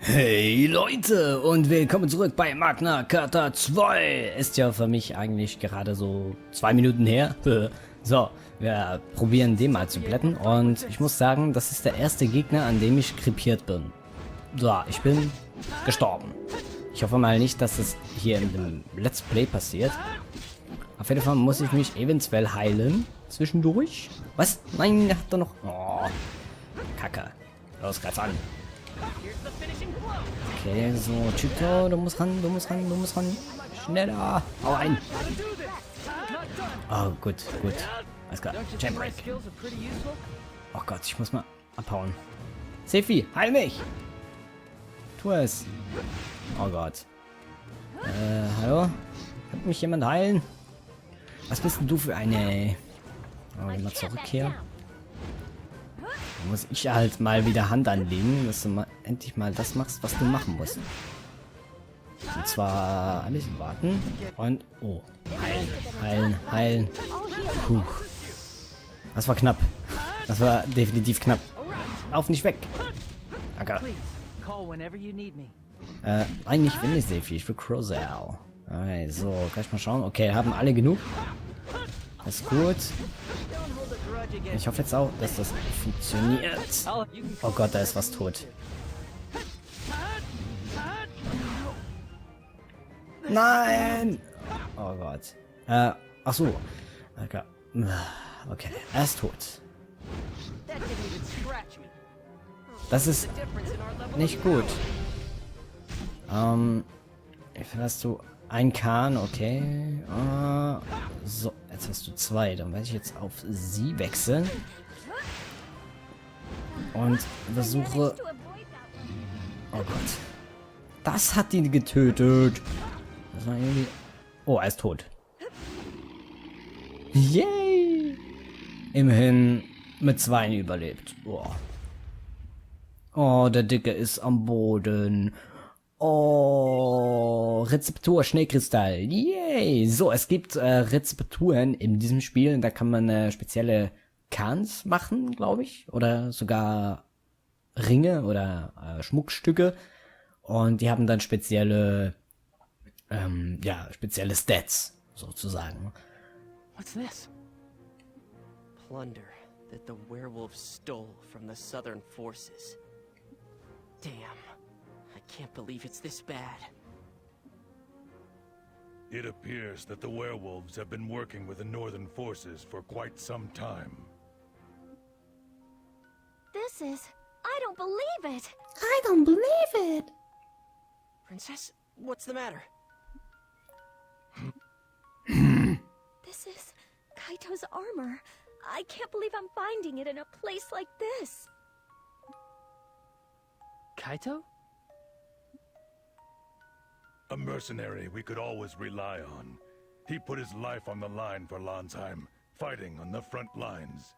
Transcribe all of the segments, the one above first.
Hey Leute und willkommen zurück bei Magna Carta 2. Ist ja für mich eigentlich gerade so 2 Minuten her. So, wir probieren den mal zu plätten und ich muss sagen, das ist der erste Gegner, an dem ich krepiert bin. So, ich bin gestorben. Ich hoffe mal nicht, dass es hier in dem Let's Play passiert. Auf jeden Fall muss ich mich eventuell heilen zwischendurch. Was? Nein, der hat da noch... Oh, Kacke. Los, greif an. Okay, so, Chito, du musst ran, du musst ran, du musst ran. Schneller, hau ein. Oh, gut, gut. Alles klar, Jambreak. Oh Gott, ich muss mal abhauen. Sefi, heil mich. Tu es. Oh Gott. Hallo? Kann mich jemand heilen? Was bist denn du für eine... Oh, mal zurück hier. Da muss ich halt mal wieder Hand anlegen, dass du mal endlich mal das machst, was du machen musst. Und zwar ein bisschen warten und... Oh, heilen, heilen, heilen. Puh. Das war knapp. Das war definitiv knapp. Lauf nicht weg. Danke. Eigentlich will ich Sefi, ich will Crozell. Okay, so, kann ich mal schauen. Okay, haben alle genug. Das ist gut. Ich hoffe jetzt auch, dass das funktioniert. Oh Gott, da ist was tot. Nein! Oh Gott. Ach so. Okay. Okay, er ist tot. Das ist nicht gut. Jetzt hast du ein Kahn, okay. So, jetzt hast du 2. Dann werde ich jetzt auf sie wechseln. Und versuche... Oh Gott. Das hat ihn getötet. Das war irgendwie... Oh, er ist tot. Yay! Immerhin mit 2 überlebt. Oh. Oh, der Dicke ist am Boden. Oh, Rezeptur, Schnellkristall. Yay! So, es gibt Rezepturen in diesem Spiel. Da kann man spezielle Kahns machen, glaube ich. Oder sogar Ringe oder Schmuckstücke. Und die haben dann spezielle, ja, spezielle Stats, sozusagen. What's this? Plunder that the werewolves stole from the southern forces. Damn. I can't believe it's this bad. It appears that the werewolves have been working with the northern forces for quite some time. This is... I don't believe it! I don't believe it! Princess, what's the matter? This is Kaito's armor. I can't believe I'm finding it in a place like this. Kaito? A mercenary we could always rely on. He put his life on the line for Landsheim, fighting on the front lines.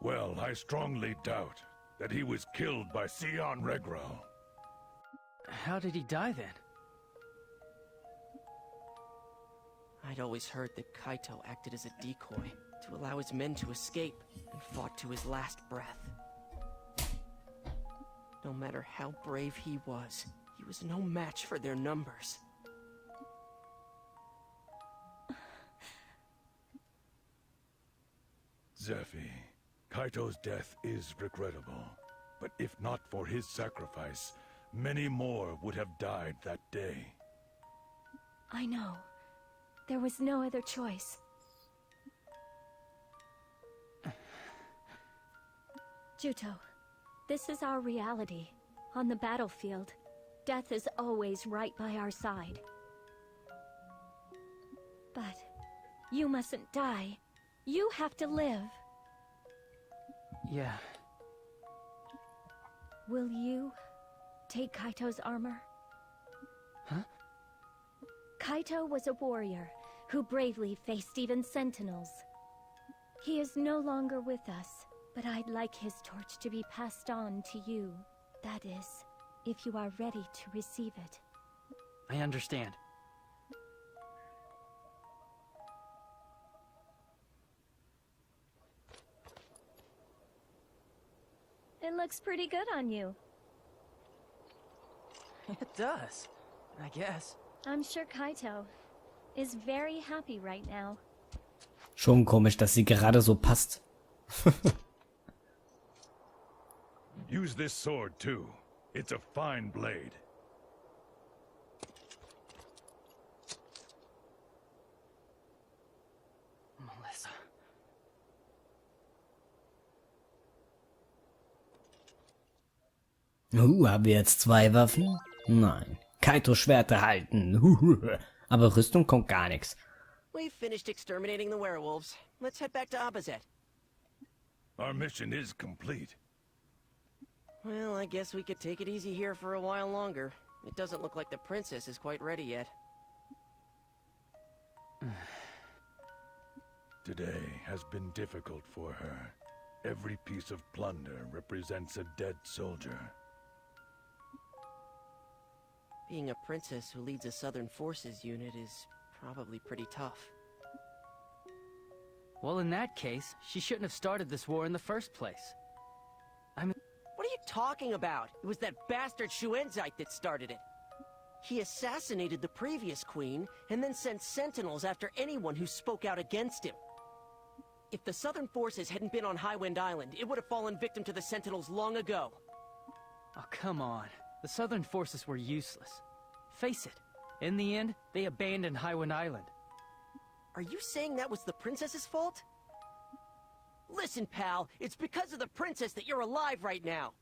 Well, I strongly doubt that he was killed by Sion Regral. How did he die then? I'd always heard that Kaito acted as a decoy to allow his men to escape and fought to his last breath. No matter how brave he was no match for their numbers. Zephy, Kaito's death is regrettable, but if not for his sacrifice, many more would have died that day. I know. There was no other choice. Juto, this is our reality. On the battlefield, death is always right by our side. But you mustn't die. You have to live. Yeah. Will you take Kaito's armor? Huh? Kaito was a warrior who bravely faced even sentinels. He is no longer with us, but I'd like his torch to be passed on to you. That is, if you are ready to receive it. I understand. It looks pretty good on you. It does, I guess. I'm sure Kaito is very happy right now. Schon komisch, dass sie gerade so passt. Use this sword too. It's a fine blade. Melissa. Haben wir jetzt 2 Waffen? Nein. Kaito Schwerter halten. Aber Rüstung kommt gar nichts. We've finished exterminating the werewolves. Let's head back to Abazet. Our mission is complete. Well, I guess we could take it easy here for a while longer. It doesn't look like the princess is quite ready yet. Today has been difficult for her. Every piece of plunder represents a dead soldier. Being a princess who leads a Southern Forces unit is probably pretty tough. Well, in that case, she shouldn't have started this war in the first place. I mean, What are you talking about? It was that bastard Shuenzite that started it. He assassinated the previous queen, and then sent sentinels after anyone who spoke out against him. If the Southern Forces hadn't been on Highwind Island, it would have fallen victim to the sentinels long ago. oh, come on. The Southern forces were useless. Face it, in the end, they abandoned Highwind Island. Are you saying that was the princess's fault? Listen, pal, it's because of the princess that you're alive right now.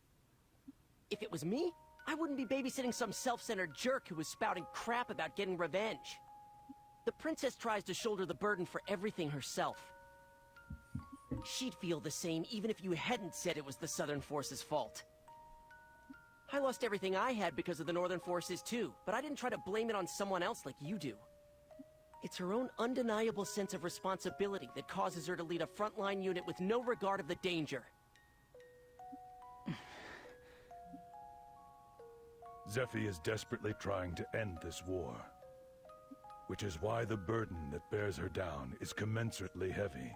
If it was me, I wouldn't be babysitting some self-centered jerk who was spouting crap about getting revenge. The princess tries to shoulder the burden for everything herself. She'd feel the same even if you hadn't said it was the Southern Forces' fault. I lost everything I had because of the Northern Forces too, but I didn't try to blame it on someone else like you do. It's her own undeniable sense of responsibility that causes her to lead a frontline unit with no regard of the danger. Zephy is desperately trying to end this war, which is why the burden that bears her down is commensurately heavy.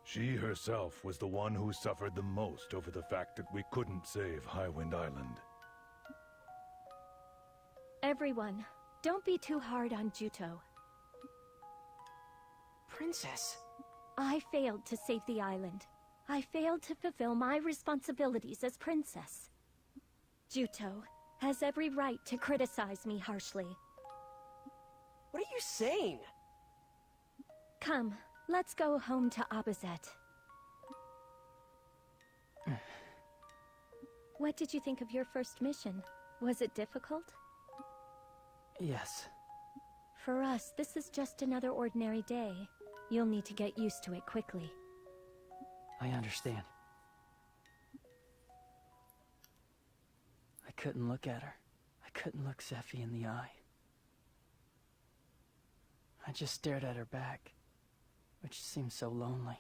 She herself was the one who suffered the most over the fact that we couldn't save Highwind Island. Everyone, don't be too hard on Juto. Princess? I failed to save the island. I failed to fulfill my responsibilities as princess. Juto has every right to criticize me harshly. What are you saying? Come, let's go home to Abazet. What did you think of your first mission? Was it difficult? Yes. For us, this is just another ordinary day. You'll need to get used to it quickly. I understand. I couldn't look at her. I couldn't look Zephy in the eye. I just stared at her back, which seemed so lonely.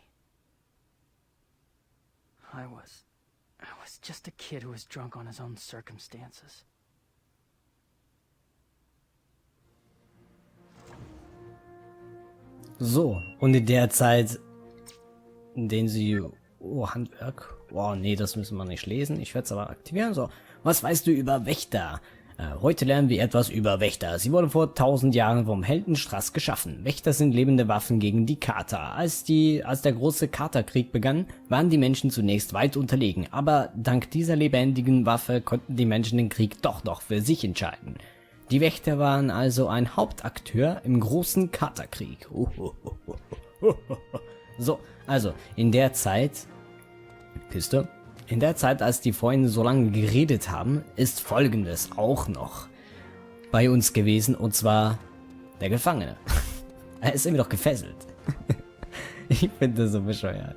I was just a kid who was drunk on his own circumstances. So, und in der Zeit, in der sie... Oh, Handwerk. Oh, nee, das müssen wir nicht lesen. Ich werde es aber aktivieren. So, was weißt du über Wächter? Heute lernen wir etwas über Wächter. Sie wurden vor 1000 Jahren vom Helden Strass geschaffen. Wächter sind lebende Waffen gegen die Carta. Als der große Carta-Krieg begann, waren die Menschen zunächst weit unterlegen. Aber dank dieser lebendigen Waffe konnten die Menschen den Krieg doch noch für sich entscheiden. Die Wächter waren also ein Hauptakteur im großen Carta-Krieg. So, also in der Zeit... Kiste? In der Zeit, als die vorhin so lange geredet haben, ist Folgendes auch noch bei uns gewesen, und zwar der Gefangene. Er ist irgendwie doch gefesselt. Ich finde das so bescheuert.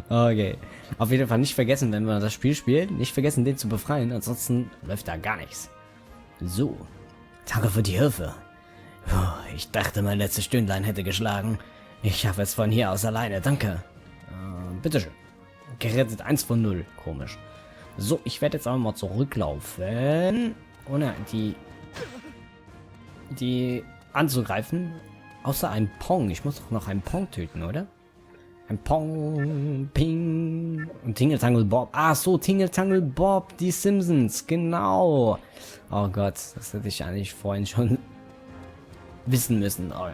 Okay. Auf jeden Fall nicht vergessen, wenn man das Spiel spielt, nicht vergessen, den zu befreien, ansonsten läuft da gar nichts. So. Danke für die Hilfe. Ich dachte, mein letztes Stündlein hätte geschlagen. Ich schaffe es von hier aus alleine, danke. Bitteschön. Gerettet 1 von 0. Komisch. So, ich werde jetzt aber mal zurücklaufen. Ohne die anzugreifen. Außer einem Pong. Ich muss doch noch einen Pong töten, oder? Ein Pong, Ping und Tingle Tangle Bob. Ach so, Tingle Tangle Bob, die Simpsons, genau. Oh Gott, das hätte ich eigentlich vorhin schon wissen müssen. Oh,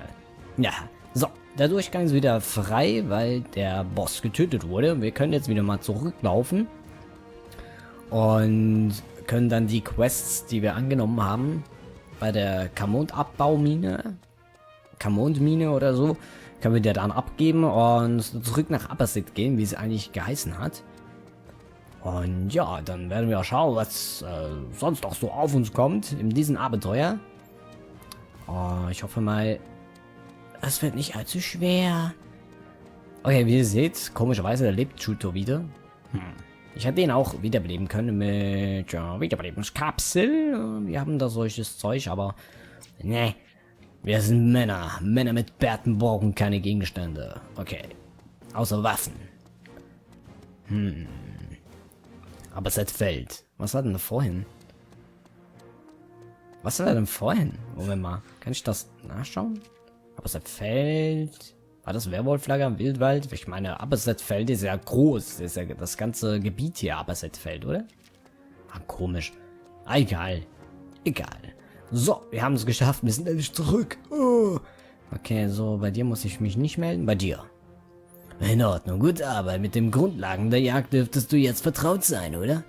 ja, so, der Durchgang ist wieder frei, weil der Boss getötet wurde. Wir können jetzt wieder mal zurücklaufen und können dann die Quests, die wir angenommen haben, bei der Kamond-Abbaumine, Kamond-Mine oder so, können wir die dann abgeben und zurück nach Abasit gehen, wie es eigentlich geheißen hat. Und ja, dann werden wir schauen, was sonst noch so auf uns kommt in diesem Abenteuer. Oh, ich hoffe mal, es wird nicht allzu schwer. Okay, wie ihr seht, komischerweise, da lebt Chuto wieder. Ich hätte ihn auch wiederbeleben können mit Wiederbelebungskapsel. Wir haben da solches Zeug, aber ne. Wir sind Männer. Männer mit Bärten brauchen keine Gegenstände. Okay. Außer Waffen. Aber es hat Feld. Was war denn da vorhin? Was war denn vorhin? Moment mal. Kann ich das nachschauen? Aber es hat Feld. War das Werwolf-lager im Wildwald? Ich meine, Aberset-Feld ist ja groß. Das ist ja das ganze Gebiet hier, Aberset-Feld, oder? Ah, komisch. Ah, egal. Egal. So, wir haben es geschafft. Wir sind endlich zurück. Oh. Okay, so, bei dir muss ich mich nicht melden. Bei dir. In Ordnung, gute Arbeit. Mit den Grundlagen der Jagd dürftest du jetzt vertraut sein, oder?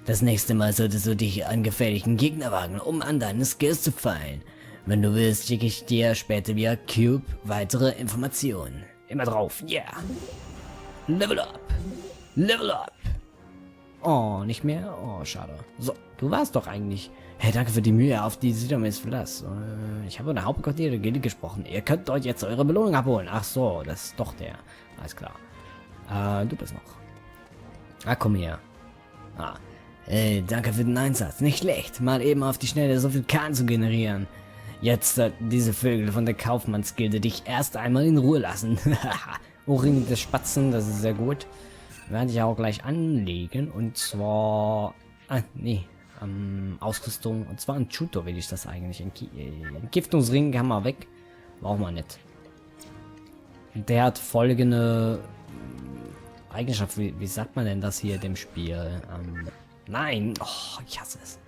Das nächste Mal solltest du dich an gefährlichen Gegner wagen, um an deine Skills zu feilen. Wenn du willst, schicke ich dir später via Cube weitere Informationen. Immer drauf, yeah. Level up. Level up. Oh, nicht mehr? Oh, schade. So, du warst doch eigentlich... Hey, danke für die Mühe auf die Südamis Verlass. Ich habe eine Hauptquartier der Gilde gesprochen. Ihr könnt euch jetzt eure Belohnung abholen. Ach so, das ist doch der. Alles klar. Du bist noch. Ah, komm her. Ah. Danke für den Einsatz. Nicht schlecht. Mal eben auf die Schnelle so viel Kahn zu generieren. Jetzt sollten diese Vögel von der Kaufmannsgilde dich erst einmal in Ruhe lassen. Ohrringe des Spatzen, das ist sehr gut. Werde ich auch gleich anlegen. Und zwar... Ah, nee. Ausrüstung. Und zwar ein Chuto will ich das eigentlich. Entgiftungsring kann man weg. Brauchen wir nicht. Der hat folgende Eigenschaft. Wie sagt man denn das hier dem Spiel? Nein. Oh, ich hasse es.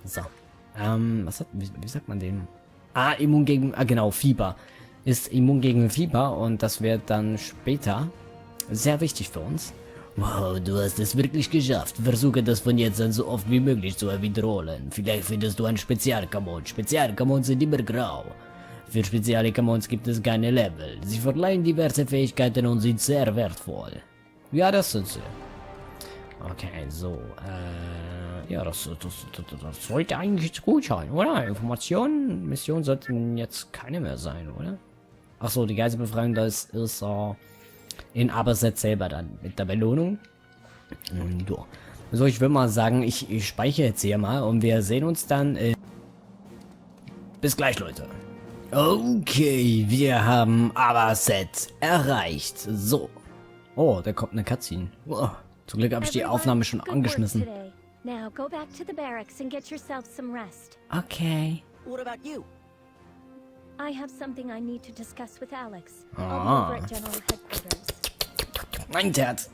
So. Wie sagt man den? Ah, immun gegen... Ah, genau, Fieber. Ist immun gegen Fieber und das wird dann später sehr wichtig für uns. Wow, du hast es wirklich geschafft. Versuche das von jetzt an so oft wie möglich zu wiederholen. Vielleicht findest du einen Spezialkamon. Spezialkamons sind immer grau. Für Spezialkamons gibt es keine Level. Sie verleihen diverse Fähigkeiten und sind sehr wertvoll. Ja, das sind sie. Okay, so. Ja, das sollte eigentlich gut sein, oder? Informationen, Missionen sollten jetzt keine mehr sein, oder? Achso, die Geiselbefreiung, das ist in Aberset selber dann mit der Belohnung. Und ja. So, ich würde mal sagen, ich speichere jetzt hier mal und wir sehen uns dann. Bis gleich, Leute. Okay, wir haben Aberset erreicht. So. Oh, da kommt eine Cutscene. Oh, zum Glück habe ich die Aufnahme schon angeschmissen. Now go back to the barracks and get yourself some rest. Okay. What about you? I have something I need to discuss with Alex. I'll be over at General Headquarters.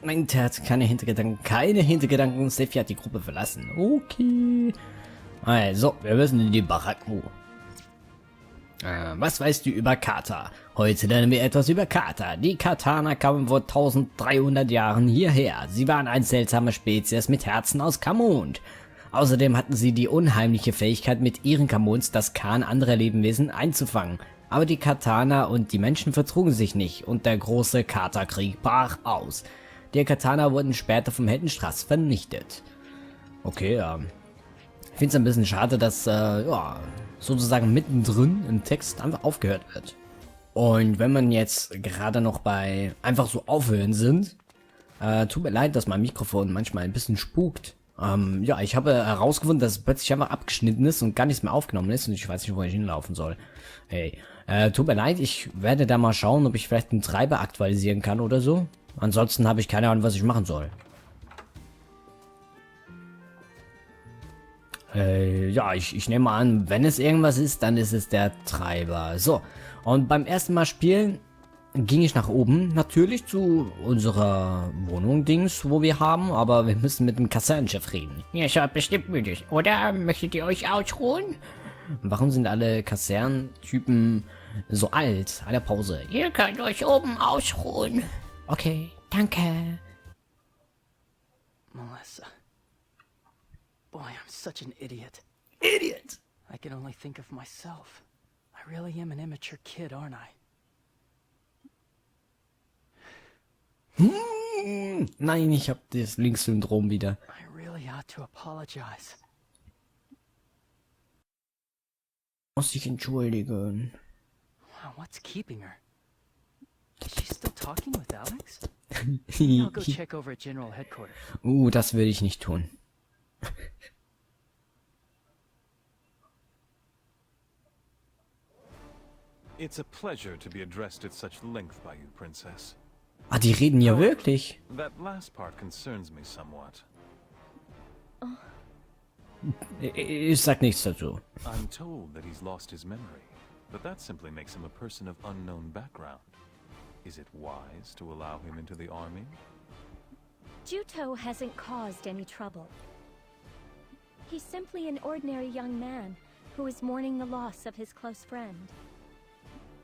Mein Terz, keine Hintergedanken, Steffi hat die Gruppe verlassen. Okay. Also, wir müssen in die Baracken. Was weißt du über Carta? Heute lernen wir etwas über Carta. Die Kartaner kamen vor 1300 Jahren hierher. Sie waren eine seltsame Spezies mit Herzen aus Kamond. Außerdem hatten sie die unheimliche Fähigkeit, mit ihren Kamons das Kahn anderer Lebewesen einzufangen. Aber die Kartaner und die Menschen vertrugen sich nicht und der große Carta-Krieg brach aus. Die Kartaner wurden später vom Heldenstraß vernichtet. Okay, ich finde es ein bisschen schade, dass ja, sozusagen mittendrin im Text einfach aufgehört wird. Und wenn man jetzt gerade noch bei einfach so aufhören sind, tut mir leid, dass mein Mikrofon manchmal ein bisschen spukt. Ja, ich habe herausgefunden, dass es plötzlich einfach abgeschnitten ist und gar nichts mehr aufgenommen ist und ich weiß nicht, wo ich hinlaufen soll. Hey, tut mir leid, ich werde da mal schauen, ob ich vielleicht einen Treiber aktualisieren kann oder so. Ansonsten habe ich keine Ahnung, was ich machen soll. Ja, ich nehme mal an, wenn es irgendwas ist, dann ist es der Treiber. So, und beim ersten Mal spielen ging ich nach oben, natürlich zu unserer Wohnung, Dings, wo wir haben, aber wir müssen mit dem Kasernenchef reden. Ihr seid bestimmt müde, oder? Möchtet ihr euch ausruhen? Warum sind alle Kasernentypen so alt? Alle Pause. Ihr könnt euch oben ausruhen. Okay, danke. Melissa. Boy, I'm such an idiot. Idiot. I can only think of myself. I really am an immature kid, aren't I? Nein, ich habe das Links-Syndrom wieder. I really ought to apologize. Muss ich entschuldigen. Wow, what's keeping her? Is she still talking with Alex? I'll go check over at General Headquarters. Das würde ich nicht tun. It's a pleasure to be addressed at such length by you, Princess. Ah, die reden ja wirklich. That last part concerns me somewhat. Ich sag nichts dazu. I'm told that he's lost his memory, but that simply makes him a person of unknown background. Is it wise to allow him into the army? Juto hasn't caused any trouble. He's simply an ordinary young man who is mourning the loss of his close friend.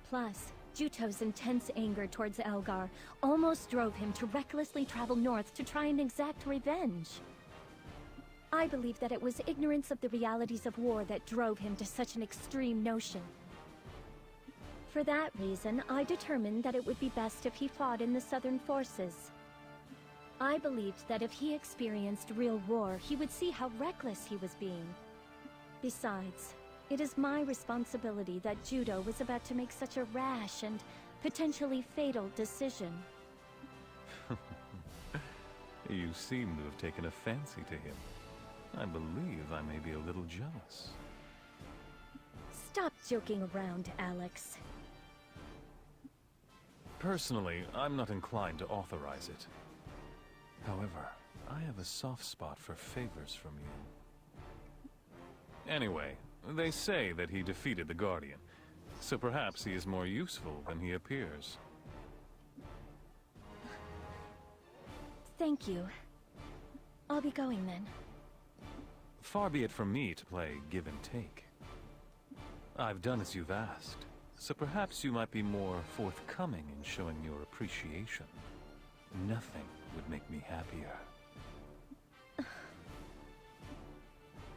Plus, Juto's intense anger towards Elgar almost drove him to recklessly travel north to try and exact revenge. I believe that it was ignorance of the realities of war that drove him to such an extreme notion. For that reason, I determined that it would be best if he fought in the Southern forces. I believed that if he experienced real war, he would see how reckless he was being. Besides, it is my responsibility that Judo was about to make such a rash and potentially fatal decision. You seem to have taken a fancy to him. I believe I may be a little jealous. Stop joking around, Alex. Personally, I'm not inclined to authorize it. However, I have a soft spot for favors from you. Anyway, they say that he defeated the Guardian, so perhaps he is more useful than he appears. Thank you. I'll be going then. Far be it from me to play give and take. I've done as you've asked, so perhaps you might be more forthcoming in showing your appreciation. Nothing would make me happier.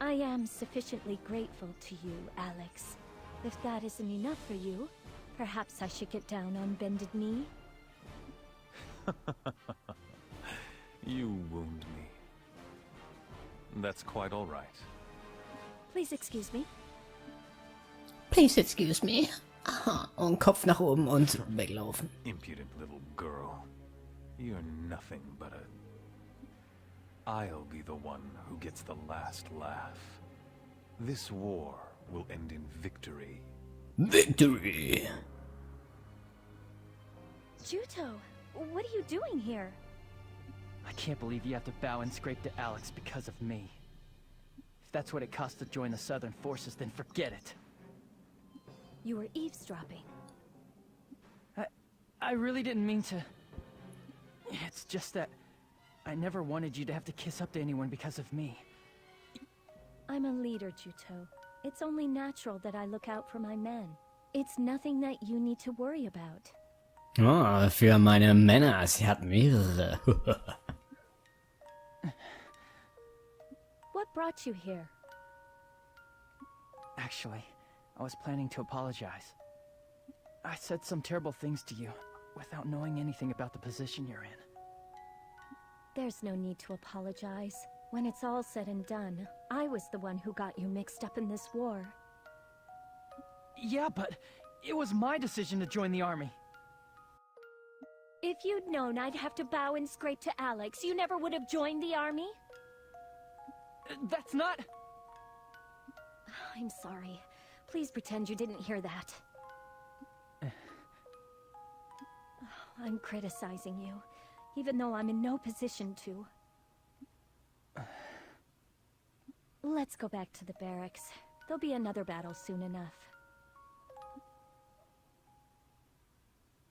I am sufficiently grateful to you, Alex. If that isn't enough for you, perhaps I should get down on bended knee? You wound me. That's quite all right. Please excuse me. Please excuse me. Aha, und Kopf nach oben und weglaufen. Impudent little girl. You're nothing but a... I'll be the one who gets the last laugh. This war will end in victory. Victory! Juto, what are you doing here? I can't believe you have to bow and scrape to Alex because of me. If that's what it costs to join the Southern forces, then forget it. You were eavesdropping. I really didn't mean to... It's just that I never wanted you to have to kiss up to anyone because of me. I'm a leader, Juto. It's only natural that I look out for my men. It's nothing that you need to worry about. Oh, für meine Männer. Sie hat mehrere. What brought you here? Actually, I was planning to apologize. I said some terrible things to you without knowing anything about the position you're in. There's no need to apologize. When it's all said and done, I was the one who got you mixed up in this war. Yeah, but it was my decision to join the army. If you'd known I'd have to bow and scrape to Alex, you never would have joined the army? That's not... I'm sorry. Please pretend you didn't hear that. I'm criticizing you, even though I'm in no position to. Let's go back to the barracks. There'll be another battle soon enough.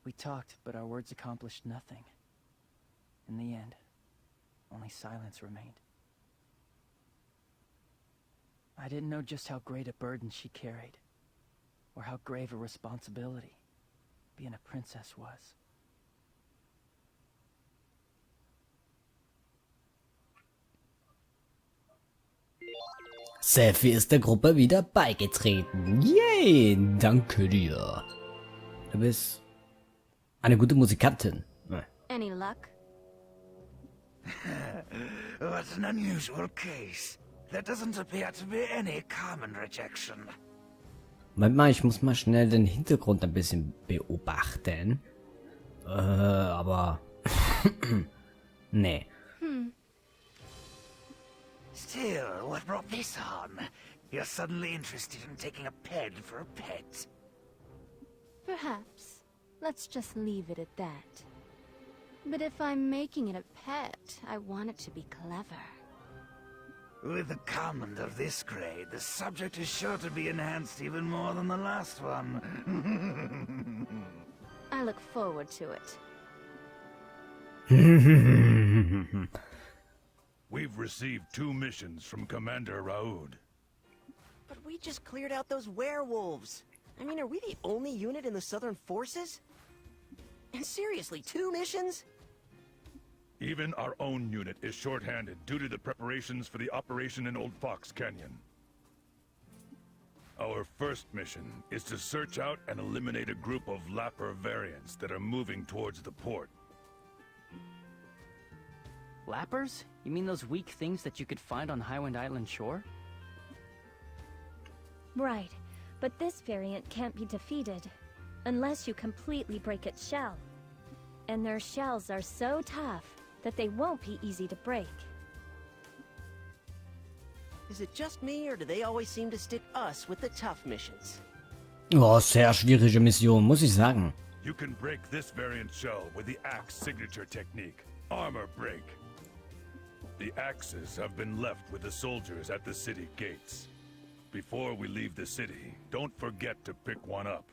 We talked, but our words accomplished nothing. In the end, only silence remained. I didn't know just how great a burden she carried, or how grave a responsibility being a princess was. Seifi ist der Gruppe wieder beigetreten. Yay, danke dir. Du bist eine gute Musikantin. Any luck? What an unusual case. There doesn't appear to be any common rejection. Moment mal, ich muss mal schnell den Hintergrund ein bisschen beobachten. Aber... nee. Still, what brought this on? You're suddenly interested in taking a ped for a pet. Perhaps. Let's just leave it at that. But if I'm making it a pet, I want it to be clever. With a comment of this grade, the subject is sure to be enhanced even more than the last one. I look forward to it. We've received 2 missions from Commander Raoud. But we just cleared out those werewolves. I mean, are we the only unit in the Southern Forces? And seriously, 2 missions? Even our own unit is short-handed due to the preparations for the operation in Old Fox Canyon. Our first mission is to search out and eliminate a group of Lapper variants that are moving towards the port. Lappers? You mean those weak things that you could find on Highwind Island shore? Right, but this variant can't be defeated unless you completely break its shell. And their shells are so tough that they won't be easy to break. Is it just me, or do they always seem to stick us with the tough missions? Oh, sehr schwierige Mission, muss ich sagen. You can break this variant shell with the axe signature technique, armor break. The axes have been left with the soldiers at the city gates. Before we leave the city, don't forget to pick one up.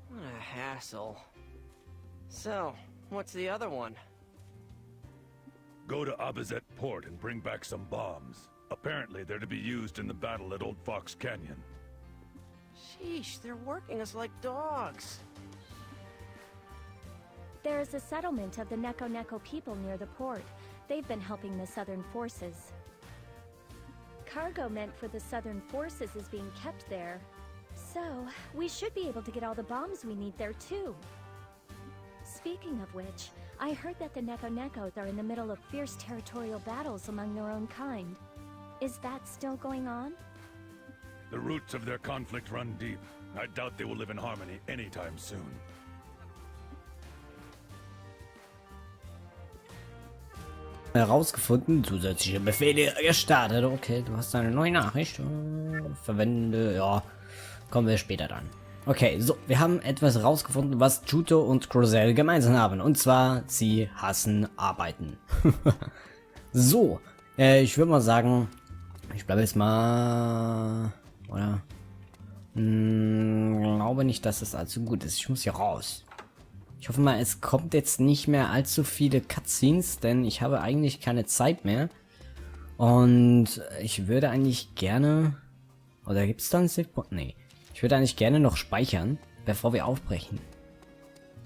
What a hassle. So, what's the other one? Go to Abazet Port and bring back some bombs. Apparently they're to be used in the battle at Old Fox Canyon. Sheesh, they're working us like dogs. There is a settlement of the Neko people near the port. They've been helping the Southern Forces. Cargo meant for the Southern Forces is being kept there. So, we should be able to get all the bombs we need there too. Speaking of which, I heard that the Nekos are in the middle of fierce territorial battles among their own kind. Is that still going on? The roots of their conflict run deep. I doubt they will live in harmony anytime soon. Herausgefunden, zusätzliche Befehle gestartet. Okay, du hast eine neue Nachricht. Verwende, ja, kommen wir später dann. Okay, so, wir haben etwas herausgefunden, was Juto und Crozell gemeinsam haben. Und zwar, sie hassen Arbeiten. So, ich würde mal sagen, ich bleibe jetzt mal, oder? Glaube nicht, dass es allzu gut ist. Ich muss hier raus. Ich hoffe mal, es kommt jetzt nicht mehr allzu viele Cutscenes, denn ich habe eigentlich keine Zeit mehr. Und ich würde eigentlich gerne... Oder gibt es da einen Savepoint? Nee. Ich würde eigentlich gerne noch speichern, bevor wir aufbrechen.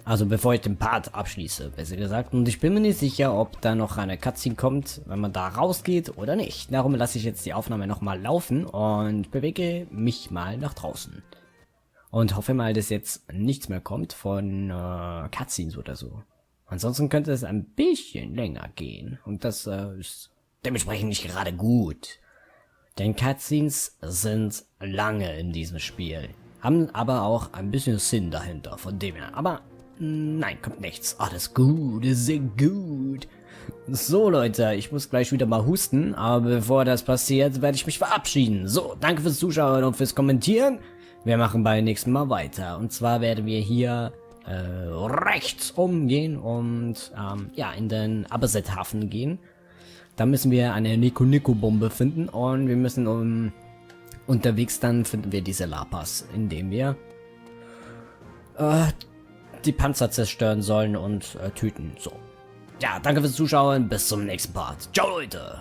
Also bevor ich den Part abschließe, besser gesagt. Und ich bin mir nicht sicher, ob da noch eine Cutscene kommt, wenn man da rausgeht oder nicht. Darum lasse ich jetzt die Aufnahme nochmal laufen und bewege mich mal nach draußen. Und hoffe mal, dass jetzt nichts mehr kommt von Cutscenes oder so. Ansonsten könnte es ein bisschen länger gehen. Und das ist dementsprechend nicht gerade gut. Denn Cutscenes sind lange in diesem Spiel. Haben aber auch ein bisschen Sinn dahinter, von dem her. Aber nein, kommt nichts. Alles gut, sehr gut. So Leute, ich muss gleich wieder mal husten. Aber bevor das passiert, werde ich mich verabschieden. So, danke fürs Zuschauen und fürs Kommentieren. Wir machen beim nächsten Mal weiter. Und zwar werden wir hier rechts umgehen und ja, in den Abazet-Hafen gehen. Da müssen wir eine Nico-Nico-Bombe finden und wir müssen unterwegs dann finden wir diese Lapas, indem wir die Panzer zerstören sollen und töten. So. Ja, danke fürs Zuschauen. Bis zum nächsten Part. Ciao, Leute.